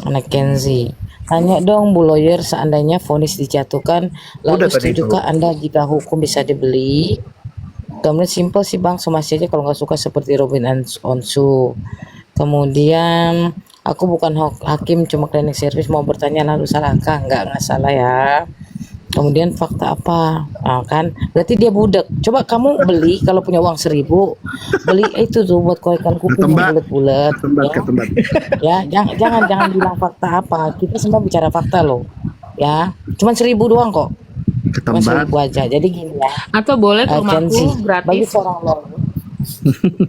Anak Kenzi. Tanya dong Bu Lawyer, seandainya vonis dijatuhkan, lalu Udah tadi itu. setujukah Anda jika hukum bisa dibeli? Kemudian simple sih Bang, somasi aja kalau nggak suka seperti Robin Onsu. Kemudian aku bukan hakim, cuma cleaning service, mau bertanya lalu salahkah? Nggak salah ya. Kemudian fakta apa? Kan berarti dia budak. Coba kamu beli kalau punya uang 1.000, beli itu tuh buat korekan kuping yang Ketembat, bulat-bulat ketembat, ya. ketembat. Ya, jangan bilang fakta apa. Kita semua bicara fakta loh. Ya, cuman 1.000 doang kok. Cuman Ketembat. 1.000 aja. Jadi gini ya, Atau boleh ke Kenzi, rumahku bagi gratis. seorang lawyer,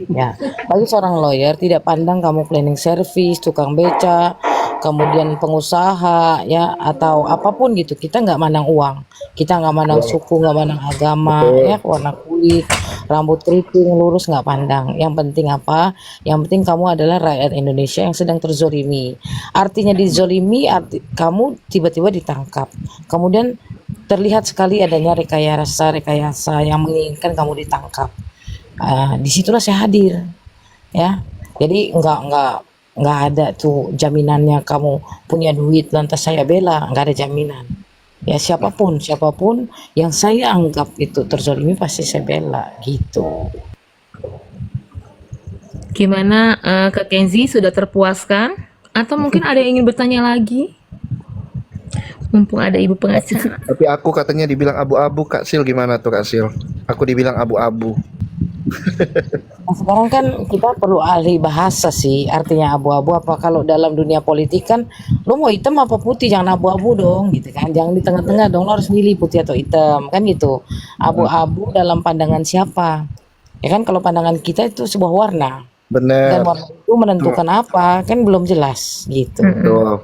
ya, bagi seorang lawyer tidak pandang kamu cleaning service, tukang beca, kemudian pengusaha, ya, atau apapun gitu. Kita nggak mandang uang, kita nggak mandang suku, nggak mandang agama, ya, warna kulit, rambut keriting, lurus nggak pandang. Yang penting apa? Yang penting kamu adalah rakyat Indonesia yang sedang terzolimi. Artinya dizolimi, kamu tiba-tiba ditangkap. Kemudian terlihat sekali adanya rekayasa yang menginginkan kamu ditangkap. Disitulah saya hadir, ya. Jadi nggak ada tuh jaminannya kamu punya duit lantas saya bela, nggak ada jaminan. Ya siapapun yang saya anggap itu terzolimi pasti saya bela gitu. Gimana Kak Kenzi, sudah terpuaskan? Atau mungkin ada yang ingin bertanya lagi? Mumpung ada ibu pengacara. Tapi aku katanya dibilang abu-abu, Kak Sil, gimana tuh Kak Sil? Aku dibilang abu-abu. Nah, sekarang kan kita perlu ahli bahasa sih, artinya abu-abu apa. Kalau dalam dunia politik kan lo mau hitam apa putih, jangan abu-abu dong gitu kan, jangan di tengah-tengah dong, lo harus milih putih atau hitam kan gitu. Abu-abu dalam pandangan siapa ya kan, kalau pandangan kita itu sebuah warna dan Bener. warna itu menentukan apa kan belum jelas gitu. Tuh.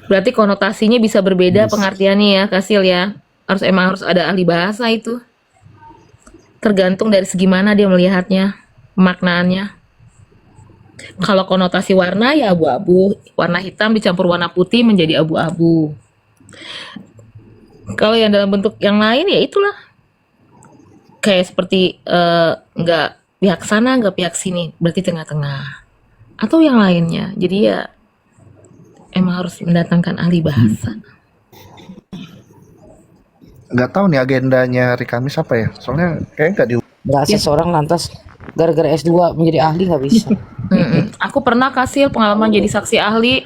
Berarti konotasinya bisa berbeda pengertiannya ya, Kasil ya. Emang harus ada ahli bahasa itu. Tergantung dari segi mana dia melihatnya, pemaknaannya. Kalau konotasi warna ya abu-abu, warna hitam dicampur warna putih menjadi abu-abu. Kalau yang dalam bentuk yang lain ya itulah. Kayak seperti nggak pihak sana, nggak pihak sini, berarti tengah-tengah. Atau yang lainnya. Jadi ya emang harus mendatangkan ahli bahasa. Nggak tahu nih agendanya hari Kamis apa ya? Soalnya kayaknya nggak di. Nggak seseorang lantas gara-gara S2 menjadi ahli, nggak bisa. Aku pernah Kasil pengalaman jadi saksi ahli.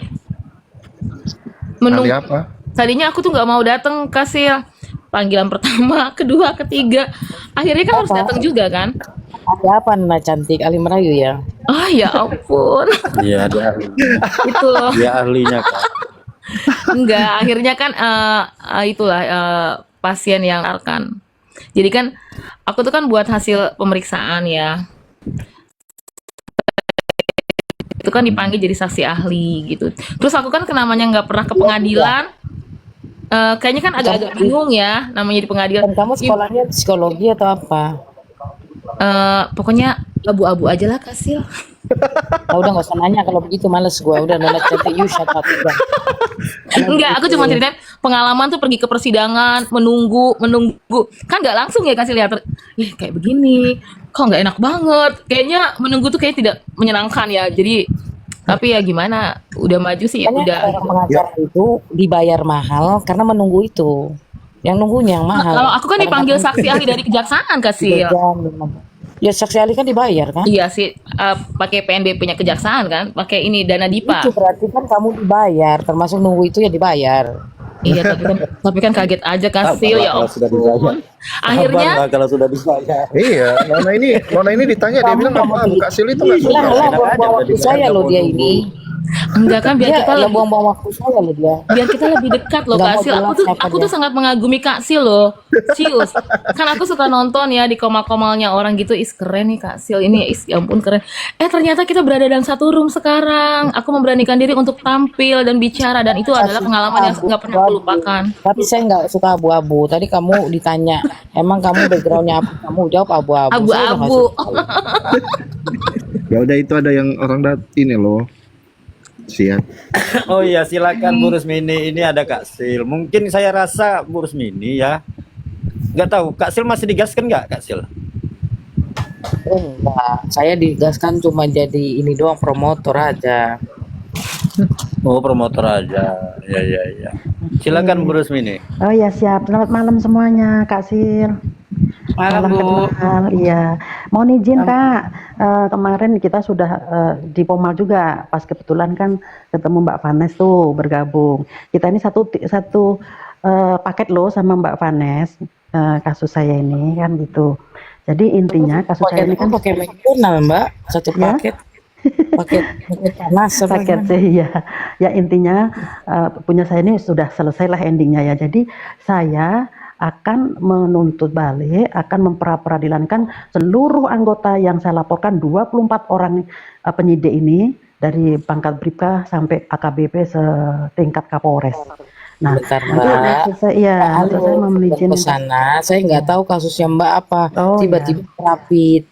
Ahli apa? Tadinya aku tuh nggak mau datang Kasil. Panggilan pertama, kedua, ketiga. Akhirnya kan harus datang juga kan? Ada apa Nana cantik, ahli merayu ya? Ah ya ampun. Iya, dia ahli. Itu loh. Dia ahlinya, Kak. Enggak, akhirnya kan itulah pasien yang akan. Jadi kan aku tuh kan buat hasil pemeriksaan ya. Itu kan dipanggil jadi saksi ahli gitu. Terus aku kan namanya nggak pernah ke pengadilan. Kayaknya kan agak-agak bingung ya namanya di pengadilan. Dan kamu sekolahnya psikologi atau apa? Pokoknya abu-abu aja lah Kasil. Udah nggak usah nanya kalau begitu, males gue. Udah Nana cantik, you shut up udah. Enggak, aku cuma ceritain pengalaman tuh pergi ke persidangan, menunggu, kan nggak langsung ya Kasih lihat, kayak begini, kok nggak enak banget, kayaknya menunggu tuh kayak tidak menyenangkan ya, jadi tapi ya gimana, udah maju sih ya udah. Orang pengacara itu dibayar mahal karena menunggu itu, yang nunggunya yang mahal. Kalau aku kan dipanggil saksi ahli dari kejaksaan Kasih. Ya saksi ahli kan dibayar kan? Iya sih, pakai PNBP-nya kejaksaan kan, pakai ini dana DIPA. Itu berarti kan kamu dibayar, termasuk nunggu itu ya dibayar. Iya, tapi kan kaget aja Kasil ya ampun. Akhirnya kalau sudah dibayar. Iya, Nona ini ditanya dia bilang abu-abu. Kak Sil itu nggak suka. Buang waktu saya loh dia ini. Enggak kan biar kita lebih buang-buang waktu saya loh dia. Biar kita lebih dekat loh Kak Sil. Aku tuh sangat mengagumi Kak Sil loh. Serius. Kan aku suka nonton ya di komal-komalnya orang gitu. Keren nih Kak Sil ini. Ya ampun keren. Ternyata kita berada dalam satu room sekarang. Aku memberanikan diri untuk tampil dan bicara, dan itu adalah pengalaman yang nggak pernah aku lupakan. Tapi saya nggak suka abu-abu. Tadi kamu ditanya, emang kamu backgroundnya apa? Kamu jawab abu-abu. Abu-abu. Ya udah, itu ada yang orang ini loh. Siap. Oh iya, silakan Bu Rusmini. Ini ada Kak Sil. Mungkin saya rasa Bu Rusmini ya. Nggak tahu, Kak Sil masih digaskan nggak Kak Sil? Enggak, saya digaskan cuma jadi ini doang, promotor aja. Oh, promotor aja. Ya, ya, ya. Silakan Bu Rusmini. Oh ya siap. Selamat malam semuanya, Kak Sil. Malam Salam Bu. kenal. Iya. Mohon izin Kak. Kemarin kita sudah di Pomal juga. Pas kebetulan kan ketemu Mbak Vanes tuh bergabung. Kita ini satu paket loh sama Mbak Vanes. Kasus saya ini kan gitu. Jadi intinya kasus saya ini kan pakai McDonald Mbak, satu Ya? paket. Paket panas apa paket gimana? sih ya. Ya intinya punya saya ini sudah selesai lah endingnya ya. Jadi saya akan menuntut balik, akan memperadilankan seluruh anggota yang saya laporkan 24 orang penyidik ini dari pangkat Bribka sampai AKBP setingkat Kapolres. Nah, Bentar nanti Mbak. maksud saya, ya, maksud saya Halo, mohon izin. ke sana. Saya nggak tahu kasusnya Mbak apa. Oh, Tiba-tiba rapid.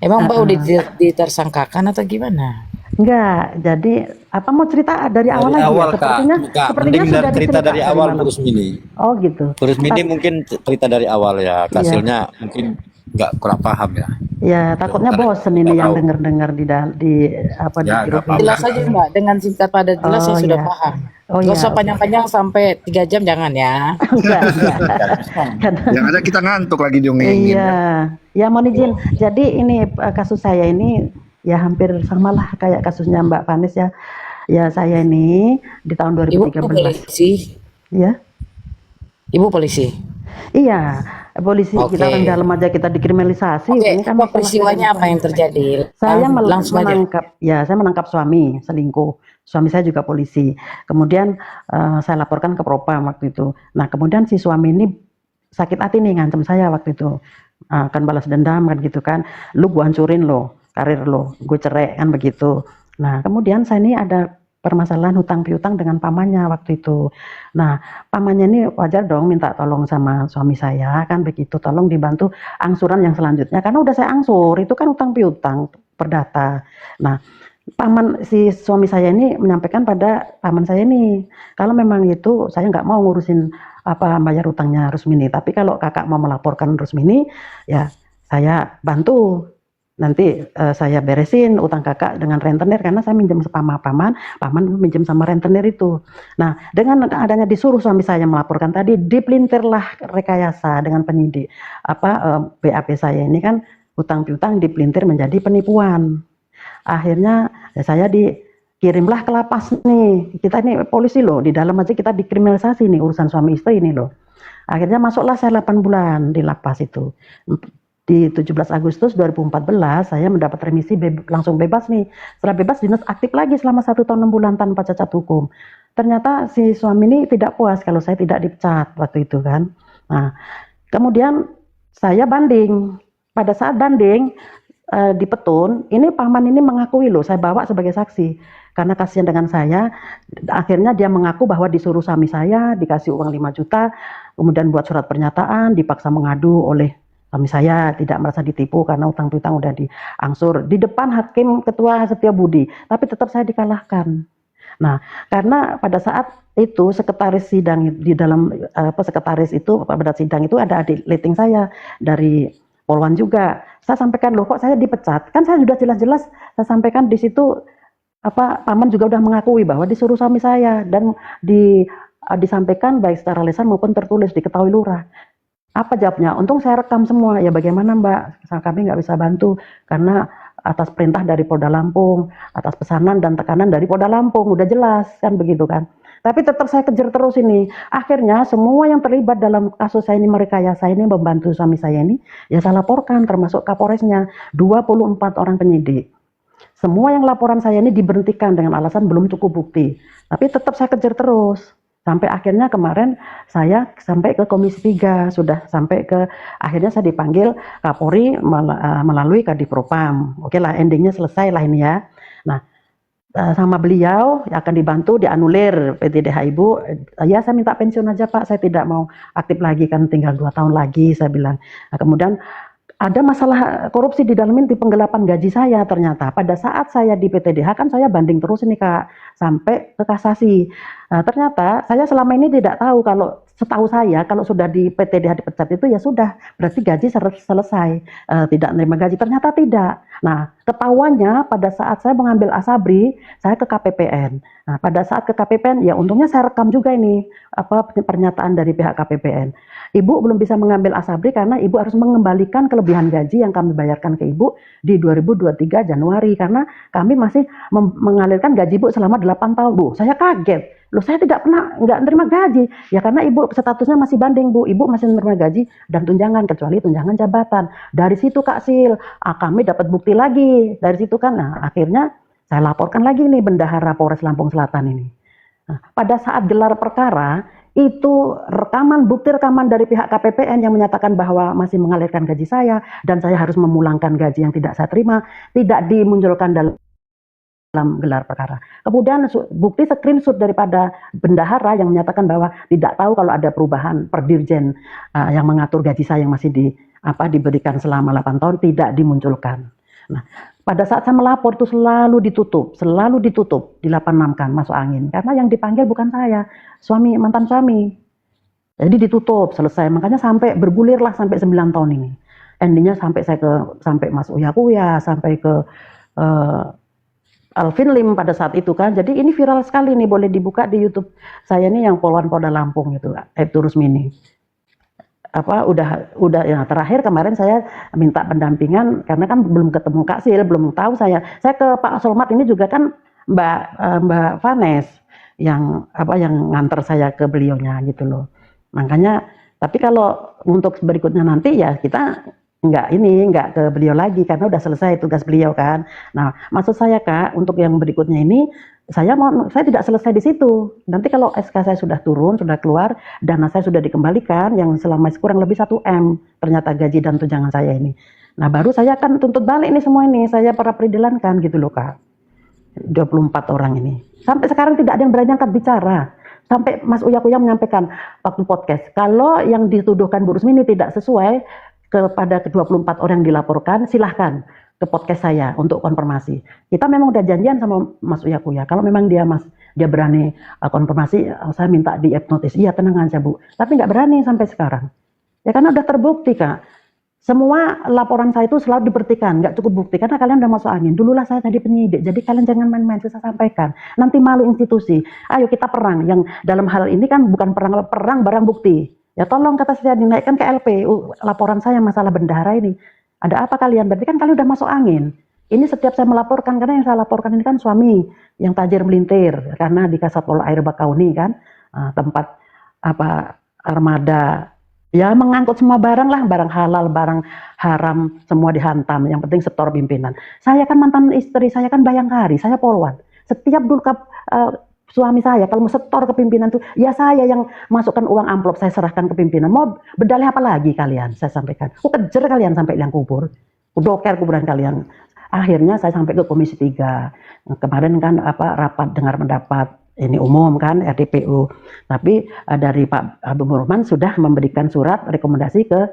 Emang Mbak udah ditersangkakan atau gimana? Enggak, jadi apa mau cerita dari awal Dari lagi awal, ya? Kak. Sepertinya Kak, sepertinya mending sudah dari cerita dicerita dari awal malam. Bu Rusmini. Oh gitu. Bu Rusmini mungkin cerita dari awal ya. Iya. Hasilnya mungkin nggak kurang paham ya. Ya takutnya Karena bosen ini nggak yang tahu. dengar-dengar di apa di Ya, grup nggak apa-apa. ini. Jelas aja Mbak, dengan singkat padat jelas Oh, saya sudah iya. paham. Oh, Nggak iya, usah oke. panjang-panjang sampai 3 jam jangan ya. Enggak, enggak. Karena Yang ada kita ngantuk lagi dongengin. iya, ya mohon izin. Jadi ini kasus saya ini ya hampir samalah kayak kasusnya Mbak Vanes ya. Ya saya ini di tahun Ibu 2013 polisi. ya. Ibu polisi. Iya, polisi Oke. kita orang dalam aja kita dikriminalisasi. Oke, Ini kan apa masalah peristiwanya apa yang terjadi? Saya Langsung aja. saya menangkap suami selingkuh. Suami saya juga polisi. Kemudian saya laporkan ke Propam waktu itu. Nah, kemudian si suami ini sakit hati nih ngancam saya waktu itu. Akan balas dendam kan gitu kan. Lu gua hancurin lo, karir lo, gue cerai kan begitu. Nah, kemudian saya ini ada permasalahan hutang piutang dengan pamannya waktu itu. Nah, pamannya ini wajar dong minta tolong sama suami saya kan begitu, tolong dibantu angsuran yang selanjutnya karena udah saya angsur, itu kan hutang piutang perdata. Nah, paman si suami saya ini menyampaikan pada paman saya ini, kalau memang itu saya nggak mau ngurusin apa bayar utangnya Rusmini, tapi kalau kakak mau melaporkan Rusmini, ya saya bantu. Nanti saya beresin utang kakak dengan rentenir karena saya minjem sama paman minjem sama rentenir itu. Nah, dengan adanya disuruh suami saya melaporkan tadi, dipelintirlah rekayasa dengan penyidik. BAP saya ini kan utang piutang dipelintir menjadi penipuan. Akhirnya ya saya dikirimlah ke lapas nih. Kita ini polisi loh, di dalam aja kita dikriminalisasi nih urusan suami istri ini loh. Akhirnya masuklah saya 8 bulan di lapas itu. Di 17 Agustus 2014 saya mendapat remisi langsung bebas nih. Setelah bebas dinas aktif lagi selama 1 tahun 6 bulan tanpa cacat hukum. Ternyata si suami ini tidak puas kalau saya tidak dipecat waktu itu kan. Nah, kemudian saya banding. Pada saat banding di Petun, ini paman ini mengakui loh, saya bawa sebagai saksi. Karena kasihan dengan saya, akhirnya dia mengaku bahwa disuruh suami saya, dikasih uang 5 juta, kemudian buat surat pernyataan, dipaksa mengadu oleh suami saya, tidak merasa ditipu karena utang piutang udah diangsur. Di depan hakim ketua Setia Budi, tapi tetap saya dikalahkan. Nah, karena pada saat itu sekretaris sidang di dalam sekretaris itu pada sidang itu ada adik leting saya dari Polwan juga. Saya sampaikan loh kok saya dipecat. Kan saya sudah jelas-jelas saya sampaikan di situ paman juga udah mengakui bahwa disuruh suami saya dan disampaikan baik secara lisan maupun tertulis diketahui lurah. Apa jawabnya? Untung saya rekam semua. Ya bagaimana Mbak? Kami nggak bisa bantu karena atas perintah dari Polda Lampung, atas pesanan dan tekanan dari Polda Lampung, udah jelas kan begitu kan. Tapi tetap saya kejar terus ini. Akhirnya semua yang terlibat dalam kasus saya ini merekayasa ini membantu suami saya ini, ya saya laporkan termasuk Kapolresnya 24 orang penyidik. Semua yang laporan saya ini diberhentikan dengan alasan belum cukup bukti. Tapi tetap saya kejar terus. Sampai akhirnya kemarin saya sampai ke Komisi 3, sudah sampai ke akhirnya saya dipanggil Kapolri melalui Kadipropam. Oke lah, endingnya selesai lah ini ya. Nah, sama beliau akan dibantu dianulir PTDH Ibu. Ya saya minta pensiun aja Pak, saya tidak mau aktif lagi kan tinggal 2 tahun lagi saya bilang. Nah, kemudian ada masalah korupsi di dalam ini penggelapan gaji saya ternyata. Pada saat saya di PTDH kan saya banding terus ini Kak sampai ke kasasi. Nah, ternyata saya selama ini tidak tahu kalau setahu saya kalau sudah di PTDH dipecat itu ya sudah berarti gaji selesai tidak menerima gaji. Ternyata tidak. Nah Ketahuannya pada saat saya mengambil asabri, saya ke KPPN. Nah, pada saat ke KPPN, ya untungnya saya rekam juga ini pernyataan dari pihak KPPN. Ibu belum bisa mengambil asabri karena ibu harus mengembalikan kelebihan gaji yang kami bayarkan ke ibu di 2023 Januari karena kami masih mengalirkan gaji ibu selama 8 tahun. Bu, saya kaget. Loh, saya tidak pernah nggak terima gaji. Ya karena ibu statusnya masih banding, Bu. Ibu masih menerima gaji dan tunjangan kecuali tunjangan jabatan. Dari situ Kak Sil, kami dapat bukti lagi. Dari situ kan, nah akhirnya saya laporkan lagi nih Bendahara Polres Lampung Selatan ini. Nah, pada saat gelar perkara, itu bukti rekaman dari pihak KPPN yang menyatakan bahwa masih mengalirkan gaji saya dan saya harus memulangkan gaji yang tidak saya terima, tidak dimunculkan dalam gelar perkara. Kemudian bukti screenshot daripada bendahara yang menyatakan bahwa tidak tahu kalau ada perubahan per dirjen yang mengatur gaji saya yang masih diberikan selama 8 tahun tidak dimunculkan. Nah, pada saat saya melapor itu selalu ditutup, dilapanamkan, masuk angin. Karena yang dipanggil bukan saya, mantan suami. Jadi ditutup, selesai. Makanya sampai bergulirlah sampai 9 tahun ini. Endingnya sampai Mas Uya Kuya, sampai ke Alvin Lim pada saat itu kan. Jadi ini viral sekali nih, boleh dibuka di YouTube saya nih yang Polwan Polda Lampung itu, Aibtu Rusmini. Udah ya terakhir kemarin saya minta pendampingan karena kan belum ketemu Kak Sil, belum tahu saya ke Pak Solmat ini juga kan Mbak Vanes yang nganter saya ke beliaunya gitu loh. Makanya tapi kalau untuk berikutnya nanti ya kita nggak ke beliau lagi karena udah selesai tugas beliau kan. Nah, maksud saya Kak, untuk yang berikutnya ini saya tidak selesai di situ. Nanti kalau SK saya sudah turun, sudah keluar, dana saya sudah dikembalikan yang selama kurang lebih 1 M ternyata gaji dan tunjangan saya ini. Nah, baru saya akan tuntut balik ini semua ini, saya para peridilankan gitu loh Kak. 24 orang ini. Sampai sekarang tidak ada yang berani angkat bicara. Sampai Mas Uya Kuya menyampaikan waktu podcast, kalau yang dituduhkan Bu Rusmini tidak sesuai kepada ke-24 orang yang dilaporkan, silahkan ke podcast saya untuk konfirmasi. Kita memang udah janjian sama Mas Uya Kuya. Kalau memang dia berani konfirmasi, saya minta di hipnotis. Iya, tenang aja Bu. Tapi nggak berani sampai sekarang. Ya karena udah terbukti Kak. Semua laporan saya itu selalu dibuktikan, nggak cukup bukti karena kalian udah masuk angin. Dululah saya jadi penyidik, jadi kalian jangan main-main. Saya sampaikan. Nanti malu institusi. Ayo kita perang. Yang dalam hal ini kan bukan perang barang bukti. Ya tolong kata saya dinaikkan ke LP laporan saya masalah bendahara ini. Ada apa kalian? Berarti kan kalian udah masuk angin. Ini setiap saya melaporkan karena yang saya laporkan ini kan suami yang tajir melintir karena di Kasatpol Air Bakauni kan tempat armada ya mengangkut semua barang lah, barang halal, barang haram semua dihantam. Yang penting setor pimpinan. Saya kan mantan istri, saya kan bayangkari, saya polwan. Setiap dulu suami saya kalau mau setor ke pimpinan tuh ya saya yang masukkan uang amplop saya serahkan ke pimpinan. Mau berdalih apa lagi kalian? Saya sampaikan. Kejar kalian sampai liang kubur. Doker kuburan kalian. Akhirnya saya sampai ke Komisi 3. Kemarin kan rapat dengar pendapat ini umum kan RDPU. Tapi dari Pak Abu Murman sudah memberikan surat rekomendasi ke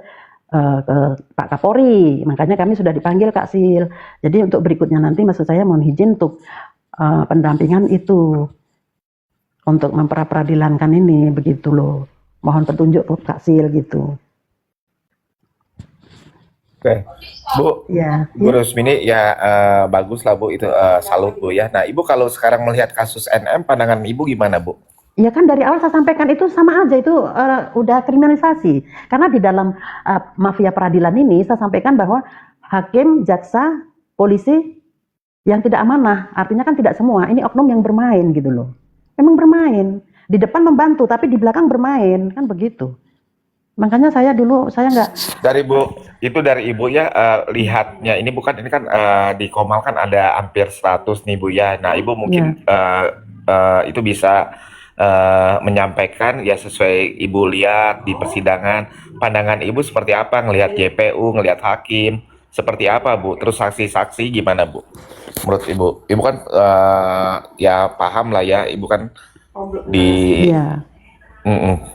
Pak Kapolri. Makanya kami sudah dipanggil Kak Sil. Jadi untuk berikutnya nanti maksud saya mohon izin untuk pendampingan itu. Untuk memperadilankan ini begitu loh. Mohon petunjuk Kak Sil gitu. Oke, Bu, Ya, Bu Rusmini ya bagus lah Bu itu salut Bu ya. Nah Ibu kalau sekarang melihat kasus NM pandangan Ibu gimana Bu? ya kan dari awal saya sampaikan itu sama aja itu udah kriminalisasi. Karena di dalam mafia peradilan ini saya sampaikan bahwa hakim, jaksa, polisi yang tidak amanah. Artinya kan tidak semua. Ini oknum yang bermain gitu loh. Memang bermain. Di depan membantu tapi di belakang bermain kan begitu. Makanya saya nggak Dari Ibu ya lihatnya ini kan di Komal kan ada hampir 100 nih Bu ya. Nah Ibu mungkin itu bisa menyampaikan ya sesuai Ibu lihat di persidangan pandangan Ibu seperti apa ngelihat JPU, ngelihat hakim seperti apa Bu? Terus saksi-saksi gimana Bu? Menurut Ibu kan ya paham lah ya Ibu kan di Iya.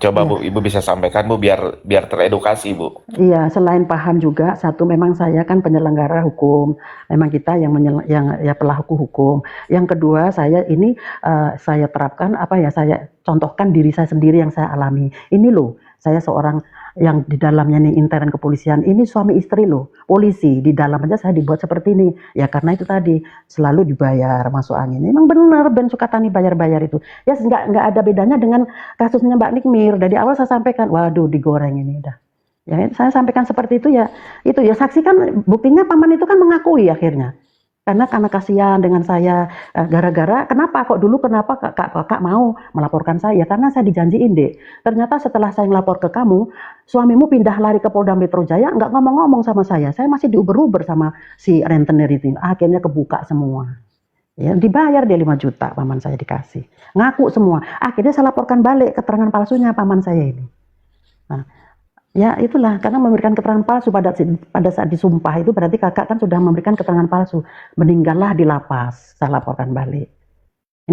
Coba Bu, Ibu bisa sampaikan Bu biar teredukasi Bu. Iya, selain paham juga, satu memang saya kan penyelenggara hukum, memang kita yang ya pelaku hukum. Yang kedua saya ini saya terapkan saya contohkan diri saya sendiri yang saya alami. Ini loh, saya seorang yang di dalamnya nih intern kepolisian, ini suami istri loh, polisi, di dalam aja saya dibuat seperti ini. Ya karena itu tadi, selalu dibayar masuk angin. Emang benar Ben Sukatani bayar-bayar itu. Ya nggak ada bedanya dengan kasusnya Mbak Nikmir. Dari awal saya sampaikan, waduh digoreng ini udah. Ya saya sampaikan seperti itu ya saksi kan buktinya paman itu kan mengakui akhirnya. Karena kasihan dengan saya, gara-gara kenapa kakak mau melaporkan saya, karena saya dijanjiin deh, ternyata setelah saya ngelapor ke kamu, suamimu pindah lari ke Polda Metro Jaya, nggak ngomong-ngomong sama saya masih diuber-uber sama si rentenir itu, akhirnya kebuka semua. Ya, dibayar dia 5 juta, paman saya dikasih, ngaku semua, akhirnya saya laporkan balik keterangan palsunya paman saya ini. Nah, ya itulah, karena memberikan keterangan palsu pada saat disumpah itu berarti kakak kan sudah memberikan keterangan palsu, meninggallah di lapas, saya laporkan balik.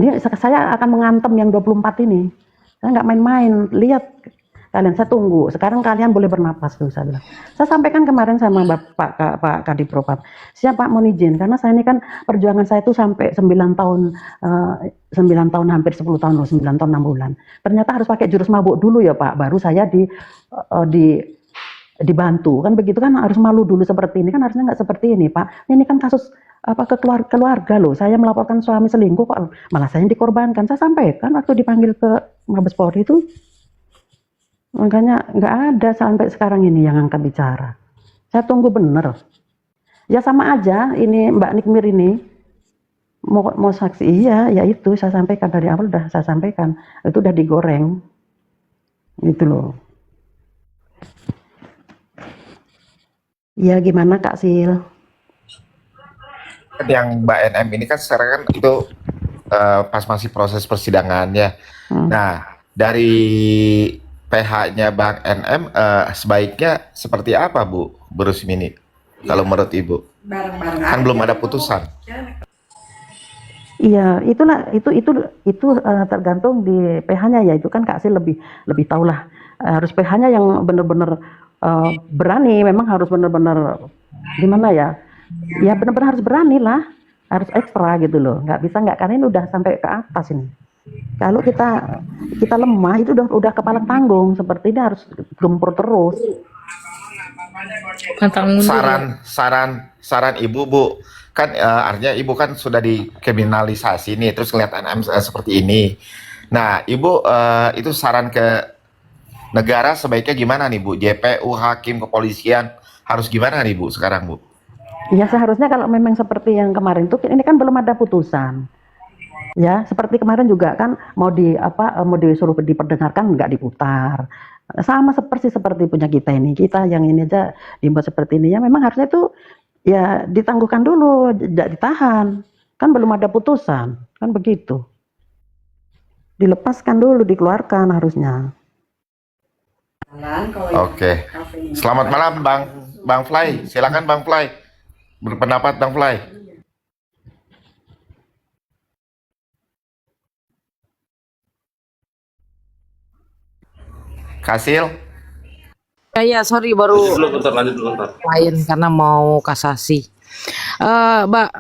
Ini saya akan mengantem yang 24 ini, saya nggak main-main, lihat kalian, saya tunggu, sekarang kalian boleh bernapas dulu, saya bilang. Saya sampaikan kemarin sama Pak Kadipropam, siap Pak mohon izin, karena saya ini kan perjuangan saya itu sampai 9 tahun, 9 tahun hampir 10 tahun loh, 9 tahun 6 bulan. Ternyata harus pakai jurus mabuk dulu ya Pak, baru saya dibantu, kan begitu kan, harus malu dulu seperti ini, kan harusnya nggak seperti ini Pak. Ini kan kasus keluarga loh, saya melaporkan suami selingkuh kok malah saya yang dikorbankan. Saya sampaikan waktu dipanggil ke Mabes Polri itu, makanya nggak ada sampai sekarang ini yang angkat bicara. Saya tunggu bener. Ya sama aja, ini Mbak Nikmir ini mau saksi, iya, ya itu saya sampaikan dari awal, udah saya sampaikan, itu udah digoreng, gitu loh. Ya gimana Kak Sil? Yang Mbak NM ini kan sekarang kan itu pas masih proses persidangan ya. Nah, dari PH-nya Bang NM sebaiknya seperti apa Bu Rusmini? Kalau menurut Ibu? Kan belum ada putusan. Iya, itulah itu tergantung di PH-nya ya, itu kan Kak Sil lebih tahu lah. Harus PH-nya yang benar-benar berani, memang harus benar-benar gimana ya? Ya benar-benar harus berani lah, harus ekstra gitu loh. Nggak bisa nggak, karena ini udah sampai ke atas ini. Kalau kita lemah itu udah kepala tanggung, seperti ini harus gempur terus. Saran Ibu Bu, kan artinya Ibu kan sudah dikriminalisasi nih, terus kelihatan seperti ini. Nah Ibu itu saran ke negara sebaiknya gimana nih Bu? JPU, hakim, kepolisian harus gimana nih Bu sekarang Bu? Ya seharusnya kalau memang seperti yang kemarin tuh, ini kan belum ada putusan. Ya seperti kemarin juga kan mau disuruh diperdengarkan, nggak diputar. Sama seperti punya kita yang ini aja dibuat seperti ini, ya memang harusnya itu ya ditangguhkan dulu, tidak ditahan, kan belum ada putusan, kan begitu, dilepaskan dulu, dikeluarkan harusnya. Oke. Selamat malam Bang Fly, silakan Bang Fly berpendapat Bang Fly. Kasil. Ya, sorry baru lain karena mau kasasi.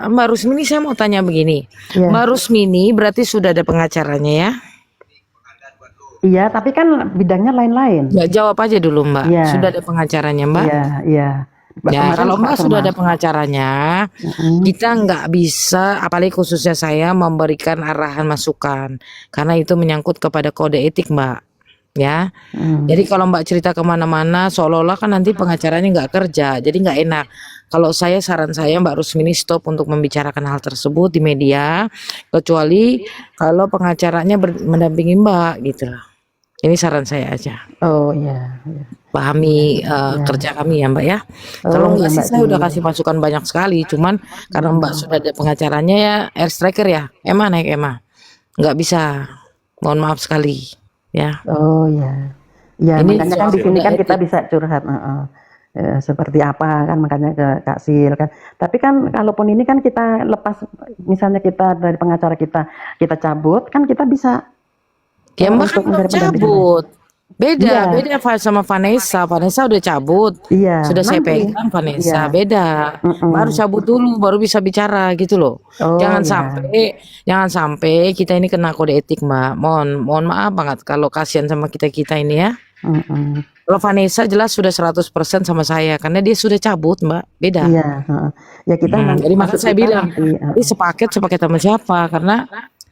Mbak Rusmini, saya mau tanya begini. Ya. Mbak Rusmini berarti sudah ada pengacaranya ya? Iya, tapi kan bidangnya lain-lain. Ya, jawab aja dulu Mbak. Ya. Sudah ada pengacaranya Mbak? Iya. Ya, kalau Mbak sudah ada pengacaranya, kita nggak bisa, apalagi khususnya saya, memberikan arahan masukan, karena itu menyangkut kepada kode etik Mbak. Ya, jadi kalau Mbak cerita kemana-mana seolah-olah kan nanti pengacaranya nggak kerja, jadi nggak enak. Kalau saran saya Mbak Rusmini stop untuk membicarakan hal tersebut di media, kecuali kalau pengacaranya mendampingi Mbak gitu loh. Ini saran saya aja. Oh iya. Pahami kerja kami ya Mbak ya. Kalau enggak sih saya udah kasih masukan banyak sekali, cuman karena Mbak sudah ada pengacaranya ya, air striker ya, naik nggak bisa. Mohon maaf sekali. Ya. Oh ya, ya ini makanya kan di sini kan kita bisa curhat, seperti apa kan, makanya ke Kak Sil kan. Tapi kan kalaupun ini kan kita lepas, misalnya kita dari pengacara kita cabut, kan kita bisa. Ya Mbak kan belum cabut. Beda sama Vanessa. Vanessa udah cabut. Iya. Sudah saya pegang Vanessa. Beda. Baru cabut dulu, baru bisa bicara gitu loh. Jangan sampai kita ini kena kode etik Mbak. Mohon maaf banget kalau kasihan sama kita ini ya. Mm-mm. Kalau Vanessa jelas sudah 100% sama saya karena dia sudah cabut, Mbak. Beda. Iya, heeh. Ya kita nanti Jadi makanya maksud saya kita bilang, nanti, ini sepaket sama siapa? Karena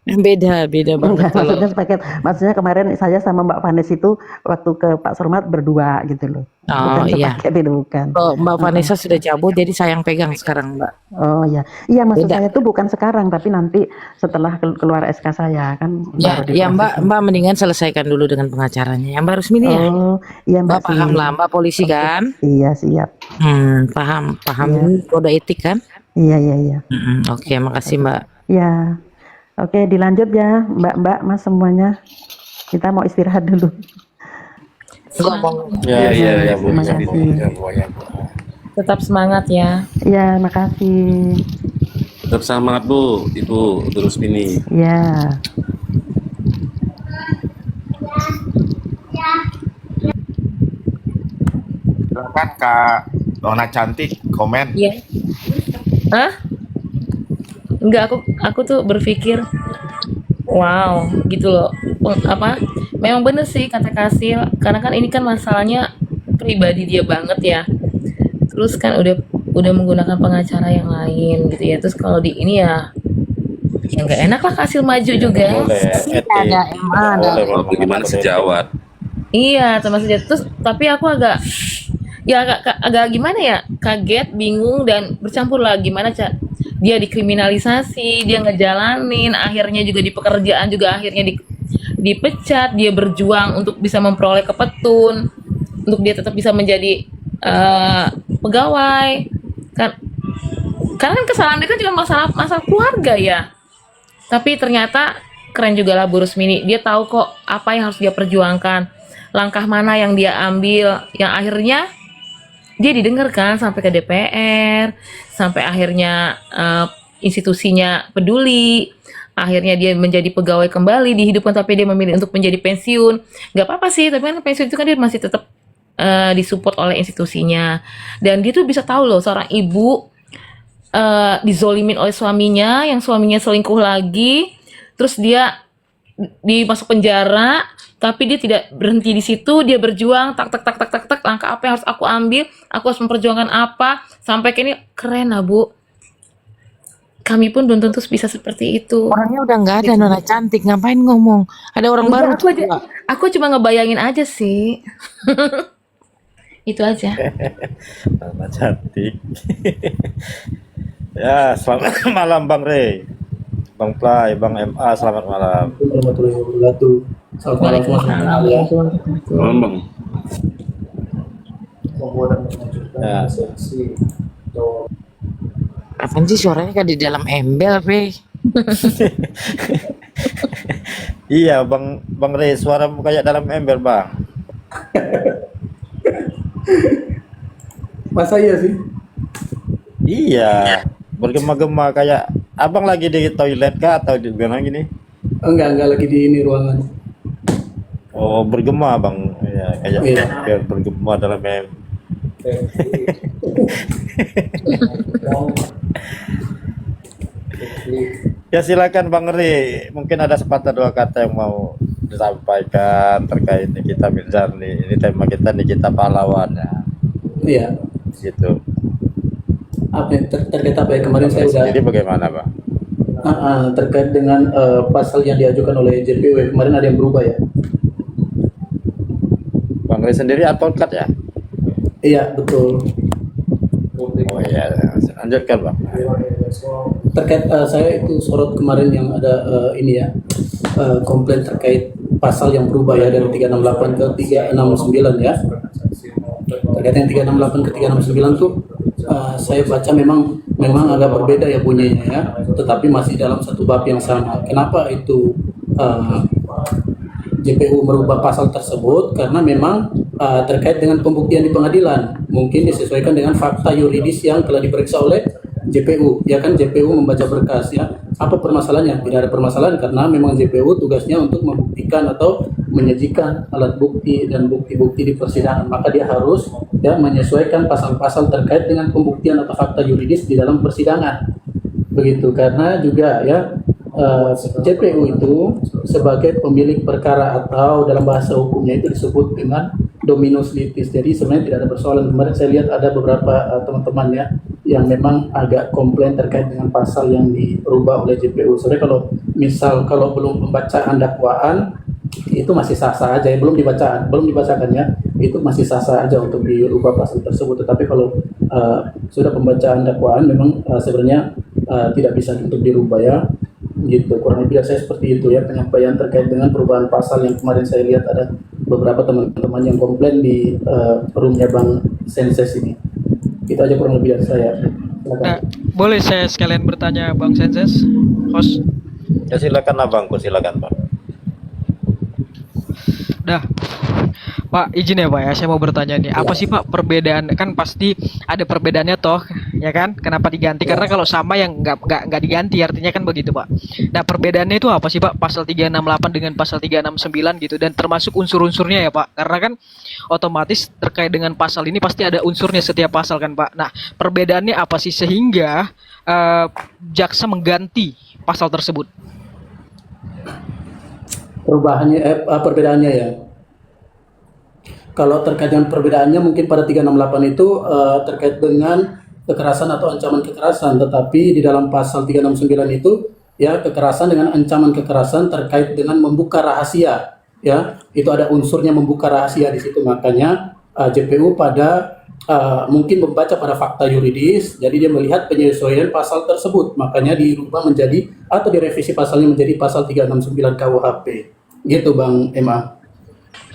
beda banget enggak, kalau maksudnya sepaket. Maksudnya kemarin saya sama Mbak Vanessa itu waktu ke Pak Surmat berdua gitu loh. Oh Bukan iya. sepaket itu bukan. Kalau Mbak Vanessa sudah cabut, jadi saya yang pegang sekarang, Mbak. Oh iya. Iya maksud Beda. saya itu bukan sekarang tapi nanti setelah keluar SK saya kan Ya, baru ya diproses. Mbak mendingan selesaikan dulu dengan pengacaranya. Yang Mbak Rusmini ya. Oh, iya Mbak Mbak paham sih. lah, Mbak polisi kan? Iya, siap. Paham Iya. ini kode etik kan? Iya. Oke, makasih Mbak. Ya. Oke, dilanjut ya, Mbak, Mas semuanya. Kita mau istirahat dulu. Ngomong. Ya, Ya, terima kasih. Tetap semangat ya. Ya, makasih. Tetap semangat Bu, Ibu Rusmini. Ya. Silakan Kak Dona Cantik komen. Iya. Hah? Enggak, aku tuh berpikir wow, gitu loh. Memang bener sih kata Kasil, karena kan ini kan masalahnya pribadi dia banget ya. Terus kan udah menggunakan pengacara yang lain gitu ya. Terus kalau di ini ya nggak enak lah Kasil maju juga. Boleh, etik. Ada MA, ada. Boleh, Kalau bagaimana sejawat? Iya, termasuk dia. Terus tapi aku agak gimana ya, kaget, bingung dan bercampur lah gimana dia dikriminalisasi, dia ngejalanin, akhirnya juga di pekerjaan juga akhirnya dipecat, dia berjuang untuk bisa memperoleh kepetun, untuk dia tetap bisa menjadi pegawai kan, karena kan kesalahan dia kan juga masalah keluarga ya. Tapi ternyata keren juga lah Bu Rusmini, dia tahu kok apa yang harus dia perjuangkan, langkah mana yang dia ambil, yang akhirnya dia didengarkan sampai ke DPR, sampai akhirnya institusinya peduli, akhirnya dia menjadi pegawai kembali, dihidupkan tapi dia memilih untuk menjadi pensiun. Gak apa-apa sih, tapi kan pensiun itu kan dia masih tetap disupport oleh institusinya. Dan dia tuh bisa tahu loh, seorang ibu dizolimin oleh suaminya, yang suaminya selingkuh lagi, terus dia dimasuk penjara, tapi dia tidak berhenti di situ, dia berjuang, tak, langkah apa yang harus aku ambil, aku harus memperjuangkan apa, sampai kini keren lah Bu. Kami pun belum tentu bisa seperti itu. Orangnya udah nggak ada, Nona Cantik, ngapain ngomong? Ada orang baru. Enggak, aku cuma ngebayangin aja sih. Itu aja. Nama cantik. Ya, selamat malam Bang Rey, Bang Play, Bang MA, selamat malam. Warahmatullahi wabarakatuh. Selamat malam semua. Bang. Ya. Apaan sih suaranya kayak di dalam embel, Rey? Iya, Bang Rey, suaramu kayak dalam ember, Bang. Masa iya sih? Iya, bergema-gema kayak Abang lagi di toilet kah atau di mana gini? Enggak lagi di ini ruangan. Oh, bergema, Bang. Ya, kayak Iya. kayak bergema dalam ember. Ya silakan Bang Ri, mungkin ada sepatah dua kata yang mau disampaikan terkait Nikita Mirzani. Ini tema kita Nikita pahlawan ya, Iya. gitu. Apa yang terkait apa ya kemarin saya udah Jadi bagaimana Bang? terkait dengan pasal yang diajukan oleh JPW kemarin ada yang berubah ya. Bang Ri sendiri advokat ya? Iya betul. Oh iya, lanjutkan Bang. Terkait saya itu sorot kemarin yang ada ini ya komplain terkait pasal yang berubah ya dari 368 ke 369 ya. Terkait yang 368 ke 369 tuh saya baca memang agak berbeda ya bunyinya ya, tetapi masih dalam satu bab yang sama. Kenapa itu JPU merubah pasal tersebut? Karena memang terkait dengan pembuktian di pengadilan, mungkin disesuaikan dengan fakta yuridis yang telah diperiksa oleh JPU. Ya kan JPU membaca berkas ya. Apa permasalahannya? Tidak ada permasalahan karena memang JPU tugasnya untuk membuktikan atau menyajikan alat bukti dan bukti-bukti di persidangan. Maka dia harus ya menyesuaikan pasal-pasal terkait dengan pembuktian atau fakta yuridis di dalam persidangan. Begitu, karena juga ya JPU itu sebagai pemilik perkara atau dalam bahasa hukumnya itu disebut dengan dominus litis. Jadi sebenarnya tidak ada persoalan. Kemarin saya lihat ada beberapa teman-teman ya yang memang agak komplain terkait dengan pasal yang dirubah oleh JPU. Sebenarnya kalau belum pembacaan dakwaan itu masih sah-sah aja ya, belum dibacakan ya, itu masih sah-sah aja untuk dirubah pasal tersebut. Tetapi kalau sudah pembacaan dakwaan memang sebenarnya tidak bisa untuk dirubah ya, gitu. Kurang lebih saya seperti itu ya penyampaian terkait dengan perubahan pasal yang kemarin saya lihat ada beberapa teman-teman yang komplain di roomnya Bang Senses ini. Itu aja kurang lebih dari saya. Silakan. Nah, boleh saya sekalian bertanya Bang Senses, host? Ya silakan abangku, silakan Bang. Dah, Pak izin ya Pak ya, saya mau bertanya nih, apa sih Pak perbedaan, kan pasti ada perbedaannya toh, ya kan? Kenapa diganti? Karena kalau sama yang nggak diganti, artinya kan begitu Pak. Nah perbedaannya itu apa sih Pak, pasal 368 dengan pasal 369 gitu, dan termasuk unsur-unsurnya ya Pak? Karena kan otomatis terkait dengan pasal ini pasti ada unsurnya setiap pasal kan Pak. Nah perbedaannya apa sih sehingga jaksa mengganti pasal tersebut? Perbedaannya ya. Kalau terkait dengan perbedaannya mungkin pada 368 itu terkait dengan kekerasan atau ancaman kekerasan, tetapi di dalam pasal 369 itu ya kekerasan dengan ancaman kekerasan terkait dengan membuka rahasia ya, itu ada unsurnya membuka rahasia di situ. Makanya JPU pada mungkin membaca pada fakta yuridis, jadi dia melihat penyesuaian pasal tersebut, makanya dirubah menjadi atau direvisi pasalnya menjadi pasal 369 KUHP. Gitu Bang Emma.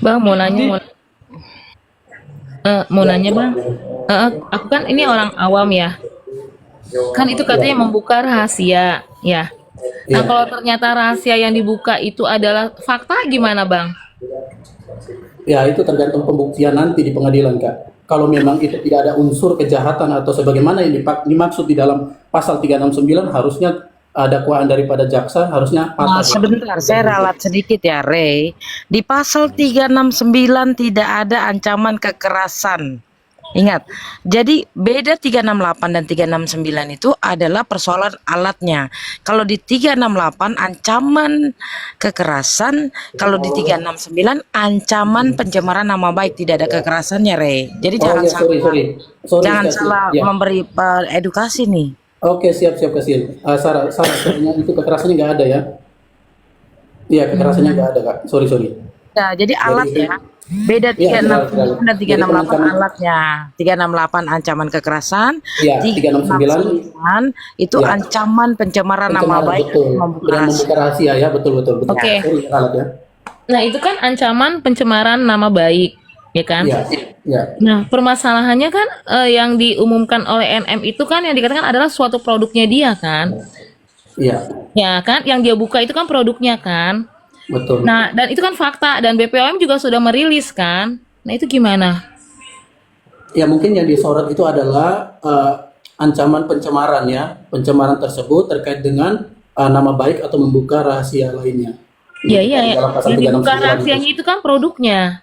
Bang mau nanya Bang. Aku kan ini orang awam ya. Kan itu katanya membuka rahasia ya. Nah kalau ternyata rahasia yang dibuka itu adalah fakta gimana Bang? Ya itu tergantung pembuktian nanti di pengadilan Kak. Kalau memang itu tidak ada unsur kejahatan atau sebagaimana yang dimaksud di dalam pasal 369, harusnya dakwaan daripada jaksa harusnya patah. Sebentar, saya ralat sedikit ya, Ray. Di pasal 369 tidak ada ancaman kekerasan. Ingat, jadi beda 368 dan 369 itu adalah persoalan alatnya. Kalau di 368 ancaman kekerasan, kalau di 369 ancaman pencemaran nama baik, tidak ada kekerasannya, Ray. Jadi jangan Sorry, salah memberi edukasi nih. Oke, siap Kasil. Sarah, soalnya itu kekerasannya nggak ada ya? Iya, kekerasannya nggak ada Kak. Sorry. Ya, jadi alatnya beda 369 dan 368 alatnya. 368 ancaman kekerasan, ya, 369 itu ya, ancaman pencemaran nama baik, betul. Membuka rahasia ya, betul. Oke. Alat ya. Nah itu kan ancaman pencemaran nama baik, ya kan? Ya. Nah permasalahannya kan yang diumumkan oleh NM itu kan yang dikatakan adalah suatu produknya dia kan? Iya. Ya kan, yang dia buka itu kan produknya kan? Betul. Nah, dan itu kan fakta, dan BPOM juga sudah merilis kan? Nah, itu gimana? Ya, mungkin yang disorot itu adalah ancaman pencemaran ya. Pencemaran tersebut terkait dengan nama baik atau membuka rahasia lainnya. Iya. Yang dibuka rahasianya itu kan produknya.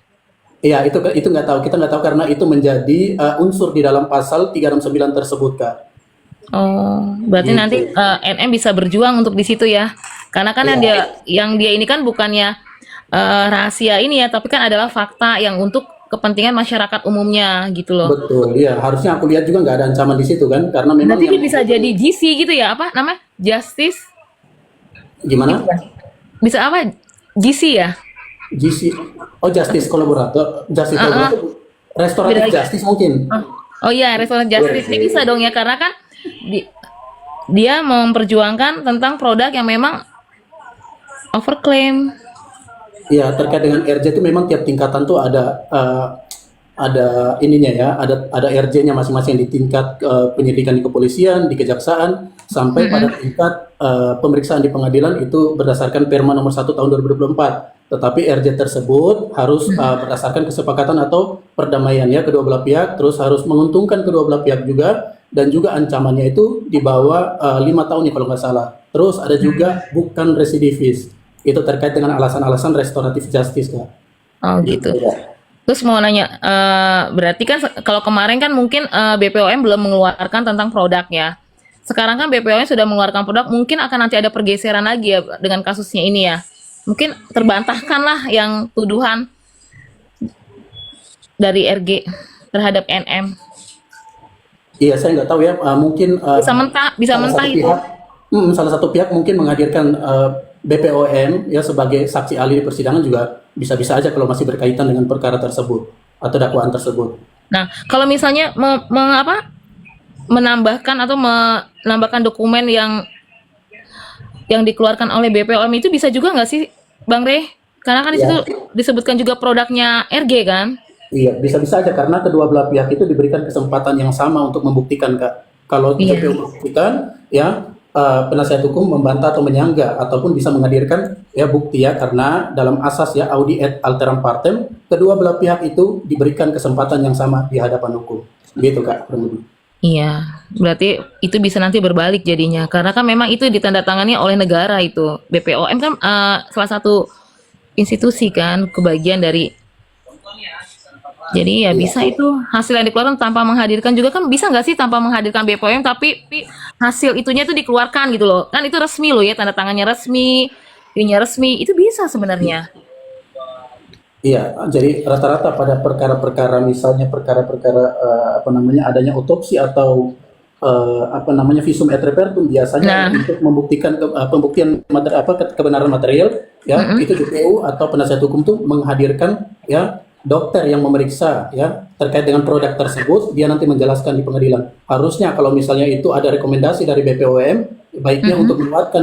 Iya, itu nggak tahu. Kita nggak tahu karena itu menjadi unsur di dalam pasal 369 tersebut, Kak. Oh, berarti Gitu. nanti NM bisa berjuang untuk di situ ya. Karena kan yang dia ini kan bukannya rahasia ini ya, tapi kan adalah fakta yang untuk kepentingan masyarakat umumnya gitu loh. Betul, iya. Harusnya aku lihat juga nggak ada ancaman di situ kan, karena memang Berarti dia bisa jadi GC gitu ya, apa namanya? Justice? Gimana? Bisa apa? GC ya? GC, Justice Kolaborator, Restoratif Justice mungkin. Oh iya, restoran justice. Dia bisa dong ya, karena kan dia memperjuangkan tentang produk yang memang overclaim. Ya, terkait dengan RJ itu memang tiap tingkatan tuh ada ininya ya, ada RJ-nya masing-masing di tingkat penyidikan di kepolisian, di kejaksaan, sampai pada tingkat pemeriksaan di pengadilan itu berdasarkan Perma nomor 1 tahun 2024. Tetapi RJ tersebut harus berdasarkan kesepakatan atau perdamaian ya kedua belah pihak, terus harus menguntungkan kedua belah pihak juga, dan juga ancamannya itu di bawah 5 tahun ya kalau nggak salah. Terus ada juga bukan residivis, itu terkait dengan alasan-alasan restoratif justice Kak. Oh gitu. Terus mau nanya, berarti kan kalau kemarin kan mungkin BPOM belum mengeluarkan tentang produknya. sekarang kan BPOM sudah mengeluarkan produk, mungkin akan nanti ada pergeseran lagi ya dengan kasusnya ini ya. Mungkin terbantahkan lah yang tuduhan dari RG terhadap NM. Iya, saya nggak tahu ya. Mungkin Bisa mentah itu. Salah satu pihak mungkin menghadirkan BPOM ya sebagai saksi ahli di persidangan juga bisa-bisa aja kalau masih berkaitan dengan perkara tersebut atau dakwaan tersebut. Nah, kalau misalnya menambahkan atau menambahkan dokumen yang dikeluarkan oleh BPOM itu bisa juga nggak sih, Bang Rey? Karena kan di situ disebutkan juga produknya RG kan? Iya, bisa-bisa aja karena kedua belah pihak itu diberikan kesempatan yang sama untuk membuktikan, Kak. Kalau JPU membuktikan, ya penasihat hukum membantah atau menyangga ataupun bisa menghadirkan ya bukti ya, karena dalam asas ya audi et alteram partem, kedua belah pihak itu diberikan kesempatan yang sama di hadapan hukum. Gitu, Kak. Iya, berarti itu bisa nanti berbalik jadinya. Karena kan memang itu ditandatangani oleh negara itu. BPOM kan salah satu institusi kan, kebagian dari. Jadi ya bisa itu hasil yang dikeluarkan tanpa menghadirkan juga kan, bisa nggak sih tanpa menghadirkan BPOM tapi hasil itunya itu dikeluarkan gitu loh. Kan itu resmi loh ya, tanda tangannya resmi, ininya resmi, itu bisa sebenarnya. Iya, jadi rata-rata pada perkara-perkara misalnya perkara-perkara adanya otopsi atau visum et repertum biasanya untuk membuktikan pembuktian kebenaran material ya, itu JPU atau penasihat hukum tuh menghadirkan ya dokter yang memeriksa ya terkait dengan produk tersebut, dia nanti menjelaskan di pengadilan. Harusnya kalau misalnya itu ada rekomendasi dari BPOM, baiknya untuk menguatkan